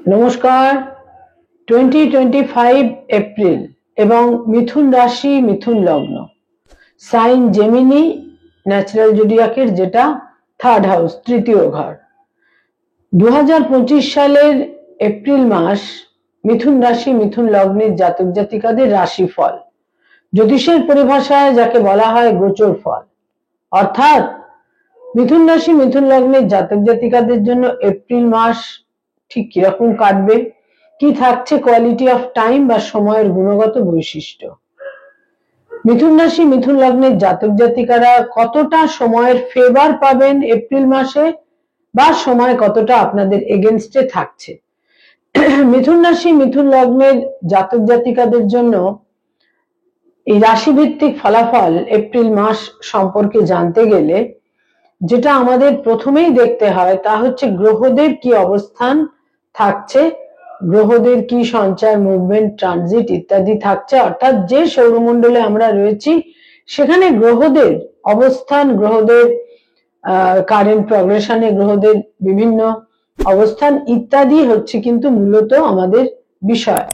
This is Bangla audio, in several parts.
নমস্কার। 2025 এপ্রিল এবং মিথুন রাশি, মিথুন লগ্ন, সাইন জেমিনি, ন্যাচারাল জোডিয়াকের যেটা থার্ড হাউস, তৃতীয় ঘর। 2025 সালের এপ্রিল মাস মিথুন রাশি, মিথুন লগ্নের জাতক জাতিকাদের রাশিফল, জ্যোতিষের পরিভাষায় যাকে বলা হয় গোচর ফল। অর্থাৎ মিথুন রাশি, মিথুন লগ্নের জাতক জাতিকাদের জন্য এপ্রিল মাস ঠিক কিরকম কাটবে, কি থাকছে কোয়ালিটি অফ টাইম বা সময়ের গুণগত বৈশিষ্ট্য। মিথুন রাশি, মিথুন লগ্নের জাতক জাতিকারা কতটা সময়ের ফেভার পাবেন এপ্রিল মাসে, বা সময় কতটা আপনাদের এগেনস্টে থাকছে। মিথুন রাশি, মিথুন লগ্নের জাতক জাতিকাদের জন্য এই রাশিভিত্তিক ফলাফল এপ্রিল মাস সম্পর্কে জানতে গেলে যেটা আমাদের প্রথমেই দেখতে হয় তা হচ্ছে গ্রহদের কি অবস্থান থাকছে, গ্রহদের কি সঞ্চার, মুভমেন্ট, ট্রানজিট ইত্যাদি থাকছে। অর্থাৎ যে সৌরমণ্ডলে আমরা রয়েছি সেখানে গ্রহদের অবস্থান, গ্রহদের কারেন্ট প্রগ্রেশনে গ্রহদের বিভিন্ন অবস্থান ইত্যাদি হচ্ছে কিন্তু মূলত আমাদের বিষয়।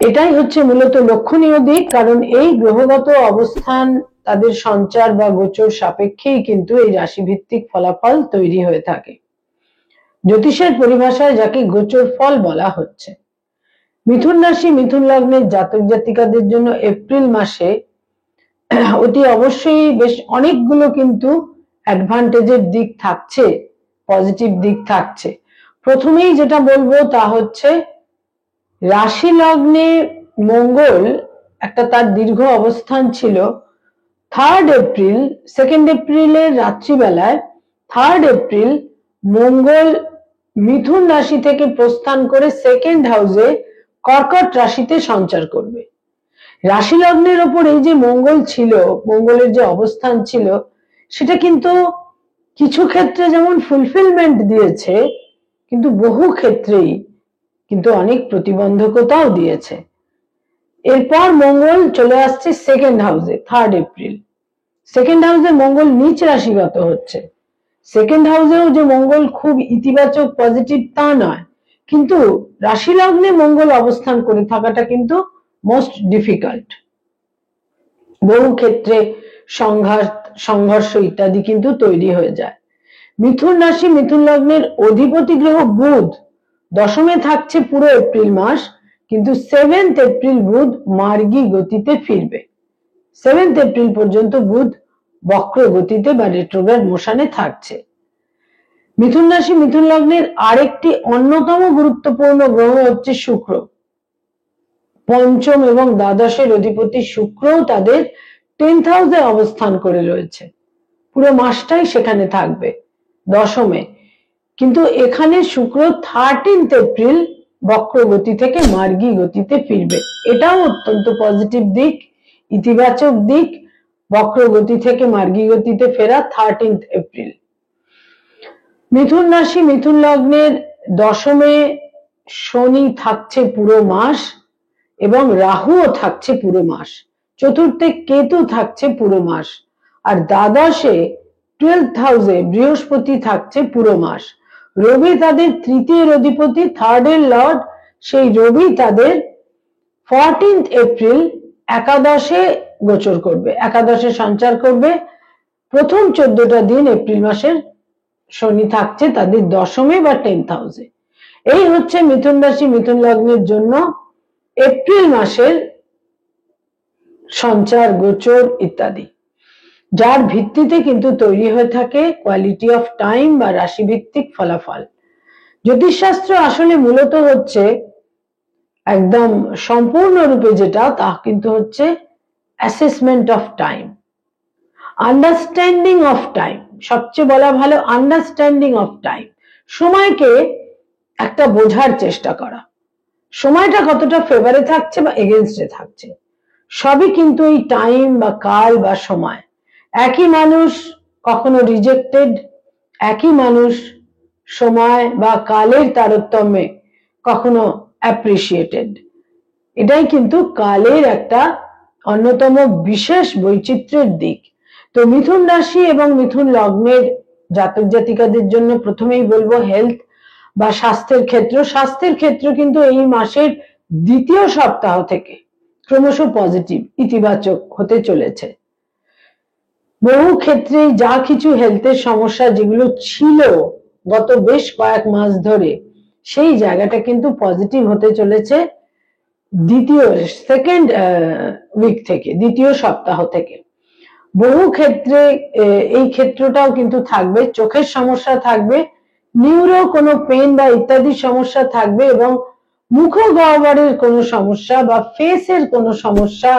এটাই হচ্ছে মূলত লক্ষণীয় দিক, কারণ এই গ্রহগত অবস্থান, তাদের সঞ্চার বা গোচর সাপেক্ষেই কিন্তু এই রাশিভিত্তিক ফলাফল তৈরি হয়ে থাকে। জ্যোতিষের পরিভাষায় যাকে গোচর ফল বলা হচ্ছে। মিথুন রাশি, মিথুন লগ্নের জাতক জাতিকাদের জন্য এপ্রিল মাসে অতি অবশ্যই বেশ অনেকগুলো কিন্তু অ্যাডভান্টেজের দিক থাকছে, পজিটিভ দিক থাকছে। প্রথমেই যেটা বলবো তা হচ্ছে রাশি লগ্নে মঙ্গল একটা তার দীর্ঘ অবস্থান ছিল 3rd এপ্রিল, 2nd এপ্রিলের রাত্রিবেলায় 3rd এপ্রিল মঙ্গল মিথুন রাশি থেকে প্রস্থান করে 2nd হাউসে কর্কট রাশিতে সঞ্চার করবে। রাশি লগ্নের ওপর এই যে মঙ্গল ছিল, মঙ্গলের যে অবস্থান ছিল, সেটা কিন্তু কিছু ক্ষেত্রে যেমন ফুলফিলমেন্ট দিয়েছে, কিন্তু বহু ক্ষেত্রেই কিন্তু অনেক প্রতিবন্ধকতাও দিয়েছে। এরপর মঙ্গল চলে আসছে 2nd হাউসে 3rd এপ্রিল। 2nd হাউসে মঙ্গল নিচ রাশিগত হচ্ছে। 2nd হাউসেও যে মঙ্গল খুব ইতিবাচক পজিটিভ তা নয়, কিন্তু রাশি লগ্নে মঙ্গল অবস্থান করে থাকাটা কিন্তু মোস্ট ডিফিকাল্ট। বহু ক্ষেত্রে সংঘর্ষ ইত্যাদি কিন্তু তৈরি হয়ে যায়। মিথুন রাশি, মিথুন লগ্নের অধিপতি গ্রহ বুধ দশমে থাকছে পুরো এপ্রিল মাস, কিন্তু 7th এপ্রিল বুধ মার্গী গতিতে ফিরবে। 7th এপ্রিল পর্যন্ত বুধ বক্র গতিতে বা রেট্রোগ্রেড মোশনে থাকছে। মিথুন রাশি, মিথুন লগ্নের আরেকটি অন্যতম গুরুত্বপূর্ণ গ্রহ হচ্ছে শুক্র। পঞ্চম এবং দ্বাদশের অধিপতি শুক্র তাদের 10th হাউসে অবস্থান করে রয়েছে, পুরো মাসটাই সেখানে থাকবে দশমে। কিন্তু এখানে শুক্র 13th এপ্রিল বক্র গতি থেকে মার্গী গতিতে ফিরবে। এটাও অত্যন্ত পজিটিভ দিক, ইতিবাচক দিক। বক্র গতি থেকে মার্গী গতিতে ফেরা 13th এপ্রিল। মিথুন রাশি, মিথুন লগ্নের দশমে শনি থাকছে পুরো মাস এবং রাহুও থাকছে পুরো মাস। চতুর্থে কেতু থাকছে পুরো মাস, আর দ্বাদশে 12th হাউসে বৃহস্পতি থাকছে পুরো মাস। রবি তাদের তৃতীয় অধিপতি, 3rd এর লর্ড, সেই রবি তাদের 14th এপ্রিল একাদশে গোচর করবে, একাদশে সঞ্চার করবে। প্রথম 14টা দিন এপ্রিল মাসের শনি থাকছে তাদের দশমে বা 10th হাউসে। এই হচ্ছে মিথুন রাশি, মিথুন লগ্নের জন্য এপ্রিল মাসের সঞ্চার, গোচর ইত্যাদি, যার ভিত্তিতে কিন্তু তৈরি হয়ে থাকে কোয়ালিটি অফ টাইম বা রাশিভিত্তিক ফলাফল। জ্যোতিষশাস্ত্র আসলে মূলত হচ্ছে একদম সম্পূর্ণরূপে যেটা, তা কিন্তু হচ্ছে assessment of time, understanding of time. সবচেয়ে বলা ভালো আন্ডারস্ট্যান্ডিং অফ টাইম, সময়কে একটা বোঝার চেষ্টা করা, সময়টা কতটা ফেভারে থাকছে বা এগেনস্টে থাকছে। সবই কিন্তু এই টাইম বা কাল বা সময়। একই মানুষ কখনো রিজেক্টেড, একই মানুষ সময় বা কালের তারতম্যে কখনো অ্যাপ্রিসিয়েটেড। এটাই কিন্তু কালের একটা অন্যতম বিশেষ বৈচিত্র্যের দিক। তো মিথুন রাশি এবং মিথুন লগ্নের জাতক জাতিকাদের জন্য প্রথমেই বলবো হেলথ, বা স্বাস্থ্যের ক্ষেত্র কিন্তু এই মাসের দ্বিতীয় সপ্তাহ থেকে ক্রমশ পজিটিভ ইতিবাচক হতে চলেছে। বহু ক্ষেত্রে যা কিছু হেলথের সমস্যা যেগুলো ছিল গত বেশ কয়েক মাস ধরে, সেই জায়গাটা কিন্তু পজিটিভ হতে চলেছে সেকেন্ড উইক থেকে, দ্বিতীয় সপ্তাহ থেকে। বহু ক্ষেত্রে এই ক্ষেত্রটাও কিন্তু থাকবে, চোখের সমস্যা থাকবে, নিউরো কোনো পেন বা ইত্যাদি সমস্যা থাকবে, এবং মুখগহ্বরের কোনো সমস্যা বা ফেসের কোনো সমস্যা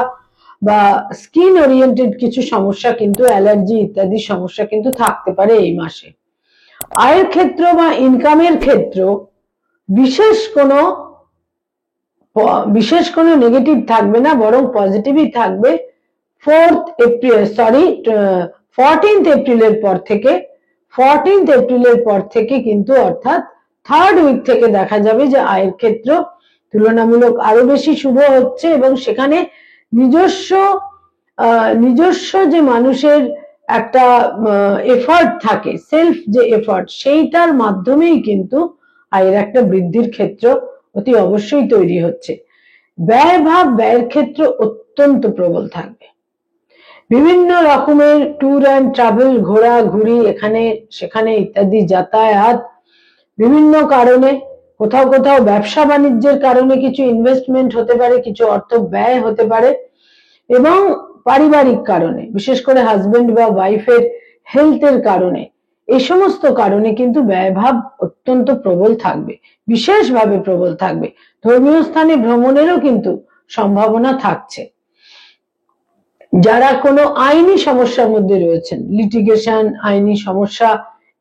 বা স্কিন ওরিয়েন্টেড কিছু সমস্যা কিন্তু, অ্যালার্জি ইত্যাদি সমস্যা কিন্তু থাকতে পারে এই মাসে। আয়ের ক্ষেত্র বা ইনকামের ক্ষেত্র বিশেষ কোনো নেগেটিভ থাকবে না, বরং পজিটিভই থাকবে। 14th এপ্রিলের পর থেকে কিন্তু, অর্থাৎ থার্ড উইক থেকে দেখা যাবে যে আয়ের ক্ষেত্র তুলনামূলক আরো বেশি শুভ হচ্ছে, এবং সেখানে নিজস্ব যে মানুষের একটা এফার্ট থাকে, সেলফ যে এফার্ট, সেইটার মাধ্যমেই কিন্তু আয়ের একটা বৃদ্ধির ক্ষেত্র অতি অবশ্যই তৈরি হচ্ছে। ব্যয়ের ক্ষেত্র অত্যন্ত প্রবল থাকবে। বিভিন্ন রকমের ট্যুর অ্যান্ড ট্রাভেল, ঘোরাঘুরি, এখানে সেখানে ইত্যাদি যাতায়াত, বিভিন্ন কারণে কোথাও ব্যবসা বাণিজ্যের কারণে কিছু ইনভেস্টমেন্ট হতে পারে, কিছু অর্থ ব্যয় হতে পারে, এবং পারিবারিক কারণে, বিশেষ করে হাজবেন্ড বা ওয়াইফের হেলথের কারণে, এই সমস্ত কারণে কিন্তু ব্যয়ভাব অত্যন্ত প্রবল থাকবে, বিশেষভাবে প্রবল থাকবে। ধর্মীয় স্থানে ভ্রমণেরও কিন্তু সম্ভাবনা থাকছে। যারা কোনো আইনি সমস্যার মধ্যে রয়েছেন, লিটিগেশন, আইনি সমস্যা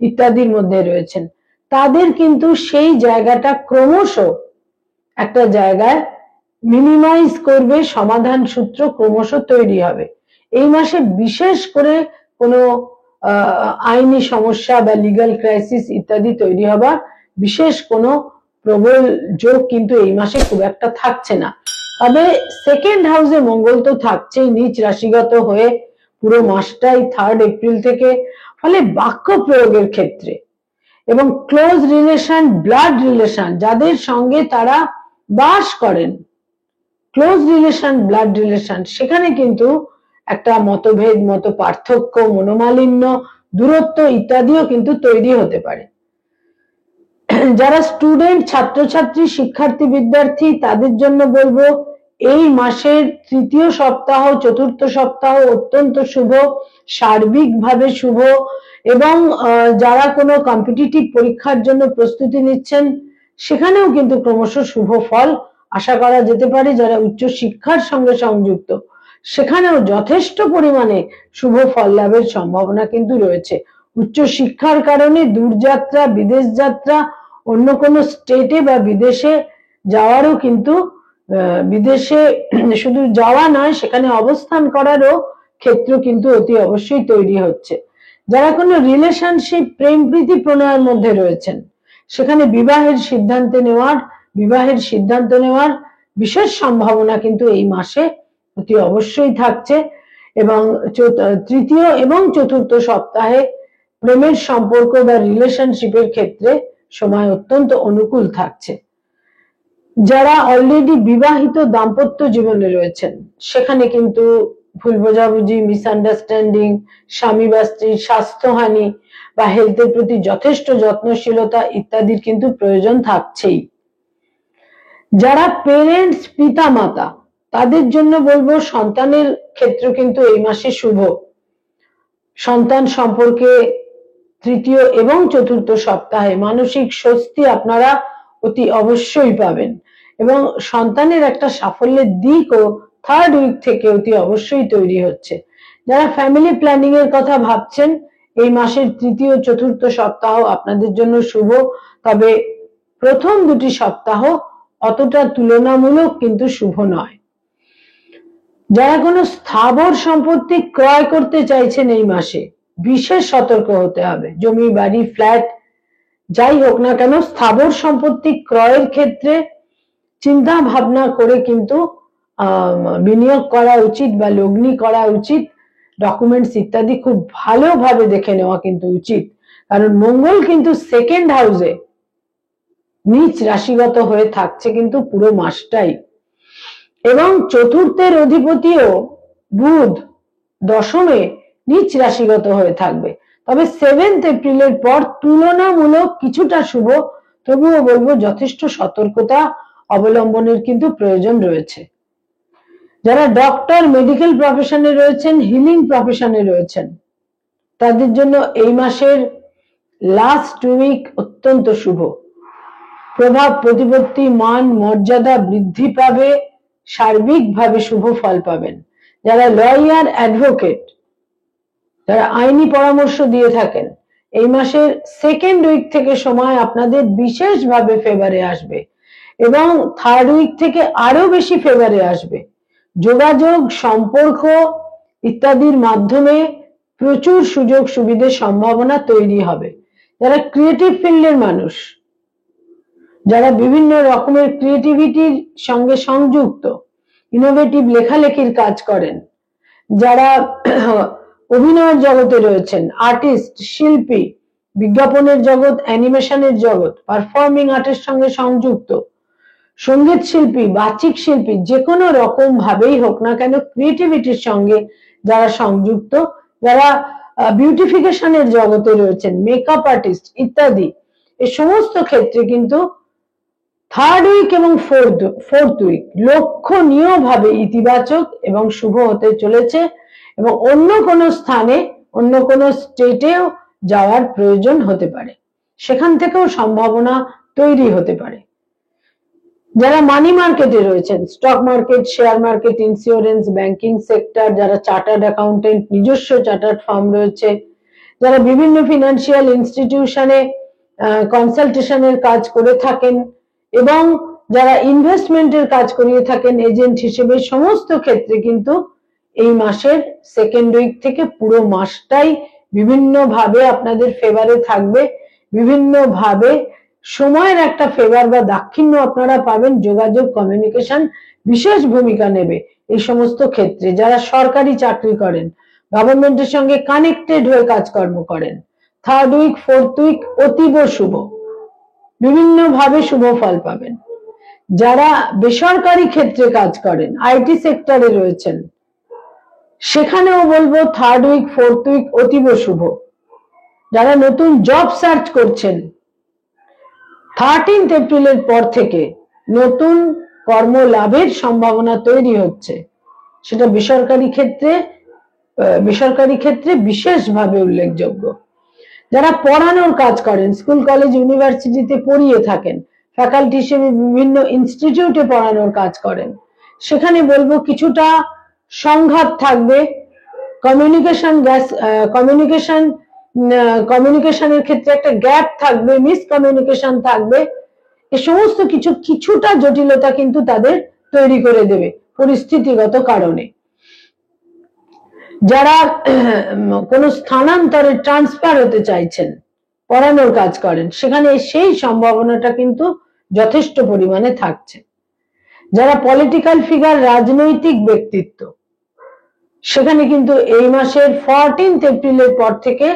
ইত্যাদির মধ্যে রয়েছেন, তাদের কিন্তু সেই জায়গাটা ক্রমশ একটা জায়গায় মিনিমাইজ করবে, সমাধান সূত্র ক্রমশ তৈরি হবে। এই মাসে বিশেষ করে কোনো আইনি সমস্যা বা লিগ্যাল ক্রাইসিস ইত্যাদি তৈরি হবার বিশেষ কোনো প্রবল যোগ কিন্তু এই মাসে খুব একটা থাকছে না। তবে সেকেন্ড হাউসে মঙ্গল তো থাকছেই নিচ রাশিগত হয়ে পুরো মাসটাই 3rd এপ্রিল থেকে, ফলে বাক্য প্রয়োগের ক্ষেত্রে এবং ক্লোজ রিলেশন, ব্লাড রিলেশন, যাদের সঙ্গে তারা বাস করেন, ক্লোজ রিলেশন, ব্লাড রিলেশন, সেখানে কিন্তু একটা মতভেদ, মত পার্থক্য, মনোমালিন্য, দূরত্ব ইত্যাদিও কিন্তু তৈরি হতে পারে। যারা স্টুডেন্ট, ছাত্রছাত্রী, শিক্ষার্থী, বিদ্যার্থী, তাদের জন্য বলবো এই মাসের তৃতীয় সপ্তাহ, চতুর্থ সপ্তাহ অত্যন্ত শুভ, সার্বিকভাবে শুভ, এবং যারা কোনো কম্পিটিটিভ পরীক্ষার জন্য প্রস্তুতি নিচ্ছেন সেখানেও কিন্তু ক্রমশ শুভ ফল আশা করা যেতে পারে। যারা উচ্চ শিক্ষার সঙ্গে সংযুক্ত সেখানেও যথেষ্ট পরিমাণে শুভ ফল লাভের সম্ভাবনা কিন্তু রয়েছে। উচ্চ শিক্ষার কারণে দূরযাত্রা, বিদেশ যাত্রা, অন্য কোনো স্টেটে বা বিদেশে যাওয়ারও কিন্তু, বিদেশে শুধু যাওয়া নয়, সেখানে অবস্থান করারও ক্ষেত্র কিন্তু অতি অবশ্যই তৈরি হচ্ছে। যারা কোনো রিলেশনশিপ, প্রেম প্রীতি প্রণয়ের মধ্যে রয়েছেন সেখানে বিবাহের সিদ্ধান্ত নেওয়ার বিশেষ সম্ভাবনা কিন্তু এই মাসে অতি অবশ্যই থাকছে, এবং তৃতীয় এবং চতুর্থ সপ্তাহে প্রেমের সম্পর্ক বা রিলেশনশিপের ক্ষেত্রে সময় অত্যন্ত অনুকূল থাকছে। যারা অলরেডি বিবাহিত দাম্পত্য জীবনে রয়েছেন সেখানে কিন্তু ভুল বোঝাবুঝি, মিসআন্ডারস্ট্যান্ডিং, স্বামী বা স্ত্রীর স্বাস্থ্যহানি বা হেলথের প্রতি যথেষ্ট যত্নশীলতা ইত্যাদির কিন্তু প্রয়োজন থাকছেই। যারা পেরেন্টস, পিতা মাতা, তাদের জন্য বলবো সন্তানের ক্ষেত্র কিন্তু এই মাসে শুভ। সন্তান সম্পর্কে তৃতীয় এবং চতুর্থ সপ্তাহে মানসিক স্বস্তি আপনারা অতি অবশ্যই পাবেন, এবং সন্তানের একটা সাফল্যের দিকও 3rd উইক থেকে অতি অবশ্যই তৈরি হচ্ছে। যারা ফ্যামিলি প্ল্যানিং এর কথা ভাবছেন এই মাসের তৃতীয় চতুর্থ সপ্তাহ আপনাদের জন্য শুভ, তবে প্রথম দুটি সপ্তাহ অতটা তুলনামূলক কিন্তু শুভ নয়। যারা কোনো স্থাবর সম্পত্তি ক্রয় করতে চাইছেন এই মাসে বিশেষ সতর্ক হতে হবে। জমি, বাড়ি, ফ্ল্যাট যাই হোক না কেন, স্থাবর সম্পত্তি ক্রয়ের ক্ষেত্রে চিন্তা ভাবনা করে কিন্তু বিনিয়োগ করা উচিত বা লগ্নি করা উচিত। ডকুমেন্টস ইত্যাদি খুব ভালোভাবে দেখে নেওয়া কিন্তু উচিত, কারণ মঙ্গল কিন্তু সেকেন্ড হাউসে নিচ রাশিগত হয়ে থাকছে কিন্তু পুরো মাসটাই। এবং চতুর্থের অধিপতিও বুধ দশমে নিচ রাশিগত হয়ে থাকবে। তবে 7 এপ্রিলের পর তুলনামূলক কিছুটা শুভ, তবুও বলবো যথেষ্ট সতর্কতা অবলম্বনের কিন্তু প্রয়োজন রয়েছে। যারা ডক্টর, মেডিকেল প্রফেশনে রয়েছেন, হিলিং প্রফেশনে রয়েছেন, তাদের জন্য এই মাসের লাস্ট উইক অত্যন্ত শুভ। প্রভাব, প্রতিপত্তি, মান, মর্যাদা বৃদ্ধি পাবে, সার্বিকভাবে শুভ ফল পাবেন। যারা লয়ার, অ্যাডভোকেট, যারা আইনি পরামর্শ দিয়ে থাকেন, এই মাসের সেকেন্ড উইক থেকে সময় আপনাদের বিশেষভাবে ফেভারে আসবে এবং থার্ড উইক থেকে আরো বেশি ফেভারে আসবে। যোগাযোগ, সম্পর্ক ইত্যাদির মাধ্যমে প্রচুর সুযোগ সুবিধার সম্ভাবনা তৈরি হবে। যারা ক্রিয়েটিভ ফিল্ডের মানুষ, যারা বিভিন্ন রকমের ক্রিয়েটিভিটির সঙ্গে সংযুক্ত, ইনোভেটিভ লেখালেখির কাজ করেন, যারা অভিনয়ের জগতে রয়েছেন, আর্টিস্ট, শিল্পী, বিজ্ঞাপনের জগৎ, অ্যানিমেশনের জগৎ, পারফর্মিং আর্টের সঙ্গে সংযুক্ত, সঙ্গীত শিল্পী, বাচিক শিল্পী, যে কোনো রকম ভাবেই হোক না কেন ক্রিয়েটিভিটির সঙ্গে যারা সংযুক্ত, যারা বিউটিফিকেশনের জগতে রয়েছেন, মেকআপ আর্টিস্ট ইত্যাদি, এই সমস্ত ক্ষেত্রে কিন্তু থার্ড উইক এবং ফোর্থ উইক লক্ষণীয় ভাবে ইতিবাচক এবং শুভ হতে চলেছে এবং অন্য কোনো স্থানে, অন্য কোনো স্টেটেও যাওয়ার প্রয়োজন হতে পারে, সেখান থেকেও সম্ভাবনা তৈরি হতে পারে। যারা মানি মার্কেটে রয়েছেন, stock market, share market, insurance, banking sector, যারা চার্টার্ড অ্যাকাউন্টেন্ট, নিজস্ব চার্টার্ড ফার্ম রয়েছে, যারা বিভিন্ন ফিনান্সিয়াল ইনস্টিটিউশনে কনসালটেশনের কাজ করে থাকেন এবং যারা ইনভেস্টমেন্টের কাজ করিয়ে থাকেন এজেন্ট হিসেবে, সমস্ত ক্ষেত্রে কিন্তু এই মাসের সেকেন্ড উইক থেকে পুরো মাসটাই বিভিন্ন ভাবে আপনাদের ফেভারে থাকবে, বিভিন্ন ভাবে সময়ের একটা ফেভার বা দাক্ষিণ্য আপনারা পাবেন। যোগাযোগ, কমিউনিকেশন বিশেষ ভূমিকা নেবে এই সমস্ত ক্ষেত্রে। যারা সরকারি চাকরি করেন, গভর্নমেন্টের সঙ্গে কানেক্টেড হয়ে কাজকর্ম করেন, থার্ড উইক, ফোর্থ উইক অতীব শুভ, বিভিন্ন ভাবে শুভ ফল পাবেন। যারা বেসরকারি ক্ষেত্রে কাজ করেন, আইটি সেক্টরে রয়েছেন, সেখানেও বলবো থার্ড উইক, ফোর্থ উইক অতীব শুভ। যারা নতুন জব সার্চ করছেন, 13 এপ্রিলের পর থেকে নতুন কর্ম লাভের সম্ভাবনা তৈরি হচ্ছে, সেটা বেসরকারি ক্ষেত্রে বিশেষভাবে উল্লেখযোগ্য। যারা পড়ানোর কাজ করেন, স্কুল, কলেজ, ইউনিভার্সিটিতে পড়িয়ে থাকেন, ফ্যাকাল্টি হিসেবে বিভিন্ন ইনস্টিটিউটে পড়ানোর কাজ করেন, সেখানে বলবো কিছুটা সংঘাত থাকবে, কমিউনিকেশনের ক্ষেত্রে একটা গ্যাপ থাকবে, মিসকমিউনিকেশন থাকবে, এই সমস্ত কিছুটা জটিলতা কিন্তু তাদের তৈরি করে দেবে পরিস্থিতিগত কারণে। যারা কোনো স্থানান্তরে ট্রান্সফার হতে চাইছেন, পড়ানোর কাজ করেন, সেখানে সেই সম্ভাবনাটা কিন্তু যথেষ্ট পরিমাণে থাকছে। যারা পলিটিক্যাল ফিগার, রাজনৈতিক ব্যক্তিত্ব, সেখানে কিন্তু এই মাসের 14 এপ্রিলের পর থেকে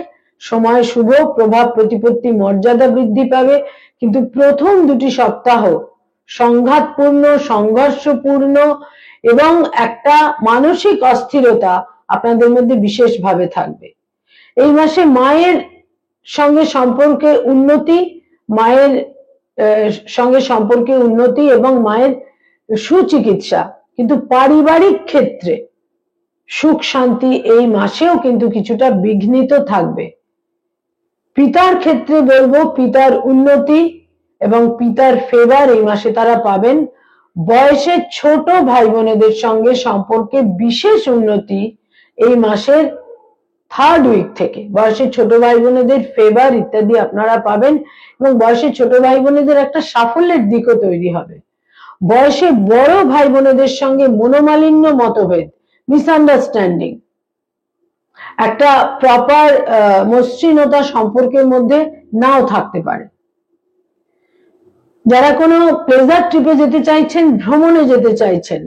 সময় শুভ, প্রভাব, প্রতিপত্তি, মর্যাদা বৃদ্ধি পাবে, কিন্তু প্রথম দুটি সপ্তাহ সংঘাতপূর্ণ, সংঘর্ষপূর্ণ এবং একটা মানসিক অস্থিরতা আপনাদের মধ্যে বিশেষভাবে থাকবে। এই মাসে মায়ের সঙ্গে সম্পর্কে উন্নতি এবং মায়ের সুচিকিৎসা, কিন্তু পারিবারিক ক্ষেত্রে সুখ শান্তি এই মাসেও কিন্তু কিছুটা বিঘ্নিত থাকবে। পিতার ক্ষেত্রে বলবো পিতার উন্নতি এবং পিতার ফেভার এই মাসে তারা পাবেন। বয়সে ছোট ভাই বোনেদের সঙ্গে সম্পর্কে বিশেষ উন্নতি এই মাসের থার্ড উইক থেকে, বয়সে ছোট ভাই বোনেদের ফেভার ইত্যাদি আপনারা পাবেন এবং বয়সে ছোট ভাই বোনেদের একটা সাফল্যের দিকও তৈরি হবে। বয়সে বড় ভাই বোনেদের সঙ্গে মনোমালিন্য, মতভেদ, মিসআন্ডারস্ট্যান্ডিং, একটা প্রপার মসৃণতা সম্পর্কের মধ্যে নাও থাকতে পারে। যারা কোনো প্লেজার ট্রিপে যেতে চাইছেন, ভ্রমণে যেতে চাইছেন,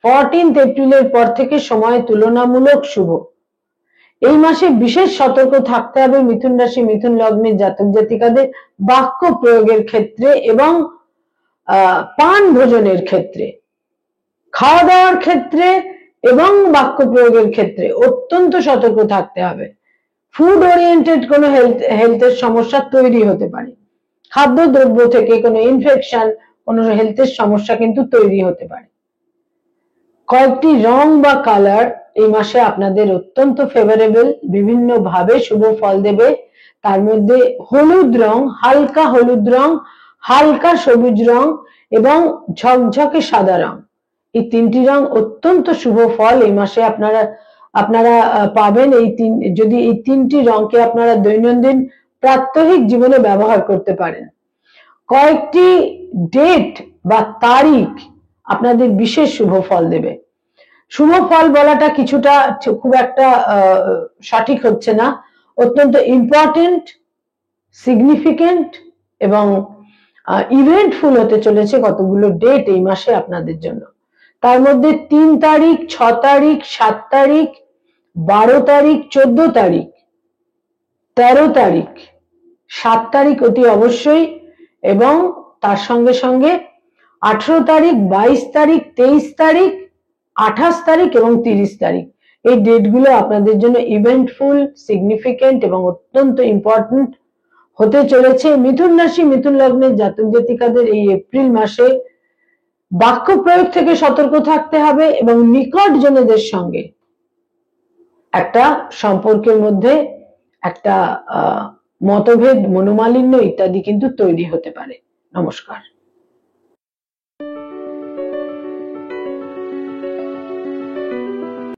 14 এপ্রিলের পর থেকে সময় তুলনামূলক শুভ। এই মাসে বিশেষ সতর্ক থাকতে হবে মিথুন রাশি মিথুন লগ্নের জাতক জাতিকাদের বাক্য প্রয়োগের ক্ষেত্রে এবং পান ভোজনের ক্ষেত্রে, খাওয়া দাওয়ার ক্ষেত্রে এবং বাক্য প্রয়োগের ক্ষেত্রে অত্যন্ত সতর্ক থাকতে হবে। ফুড ওরিয়েন্টেড কোনো হেলথের সমস্যা তৈরি হতে পারে, খাদ্যদ্রব্য থেকে কোনো ইনফেকশন, কোনো হেলথের সমস্যা কিন্তু তৈরি হতে পারে। কয়েকটি রং বা কালার এই মাসে আপনাদের অত্যন্ত ফেভারেবল, বিভিন্ন ভাবে শুভ ফল দেবে। তার মধ্যে হলুদ রং, হালকা হলুদ রং, হালকা সবুজ রং এবং ঝকঝকে সাদা রং, এই তিনটি রং অত্যন্ত শুভ ফল এই মাসে আপনারা পাবেন। যদি এই তিনটি রংকে আপনারা দৈনন্দিন প্রাত্যহিক জীবনে ব্যবহার করতে পারেন। কয়েকটি ডেট বা তারিখ আপনাদের বিশেষ শুভ ফল দেবে। শুভ ফল বলাটা কিছুটা খুব একটা সঠিক হচ্ছে না, অত্যন্ত ইম্পর্টেন্ট, সিগনিফিকেন্ট এবং ইভেন্টফুল হতে চলেছে কতগুলো ডেট এই মাসে আপনাদের জন্য। তার মধ্যে 3 তারিখ, 6 তারিখ, 7 তারিখ, 12 তারিখ, 14 তারিখ, 13 তারিখ, 7 তারিখ অতি অবশ্যই, এবং তার সঙ্গে সঙ্গে 18 তারিখ, 22 তারিখ, 23 তারিখ, 28 তারিখ এবং 30 তারিখ, এই ডেটগুলো আপনাদের জন্য ইভেন্টফুল, সিগনিফিকেন্ট এবং অত্যন্ত ইম্পর্টেন্ট হতে চলেছে। মিথুন রাশি মিথুন লগ্নের জাতক জাতিকাদের এই এপ্রিল মাসে বাক্য প্রয়োগ থেকে সতর্ক থাকতে হবে এবং নিকট জনেদের সঙ্গে একটা সম্পর্কের মধ্যে একটা মতভেদ, মনোমালিন্য ইত্যাদি কিন্তু তৈরি হতে পারে। নমস্কার।